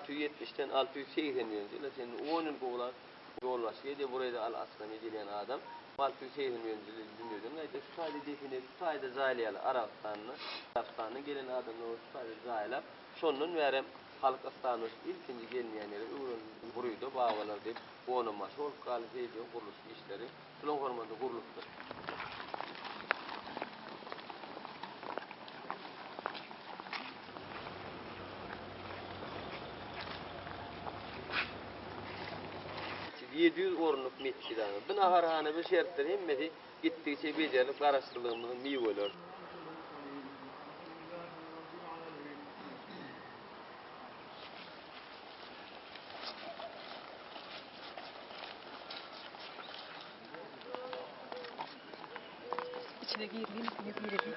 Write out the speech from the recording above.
670'ten 680 milyon lira senin 10 yıl koğular yol başı de buraya da al aslanı diyen adam 680 milyon lira dinliyordum. Neyse şu sayede define, şu sayede zaliyalı Arabistan'ın gelen adamı o şu sayede zayla şonun verem halk astanı ilkinci gelmeyenleri buruydu bağlar deyip onun maşı ol kalifiye ediyor kuruluş işleri. Bunun hormonda kuruluştur. ...700 orunluk metçidanı. Buna harhane bir şertleri hemmeti gittikçe becerlik araştırılığımızın meyveler. İçine girdiğim, içine girdiğim.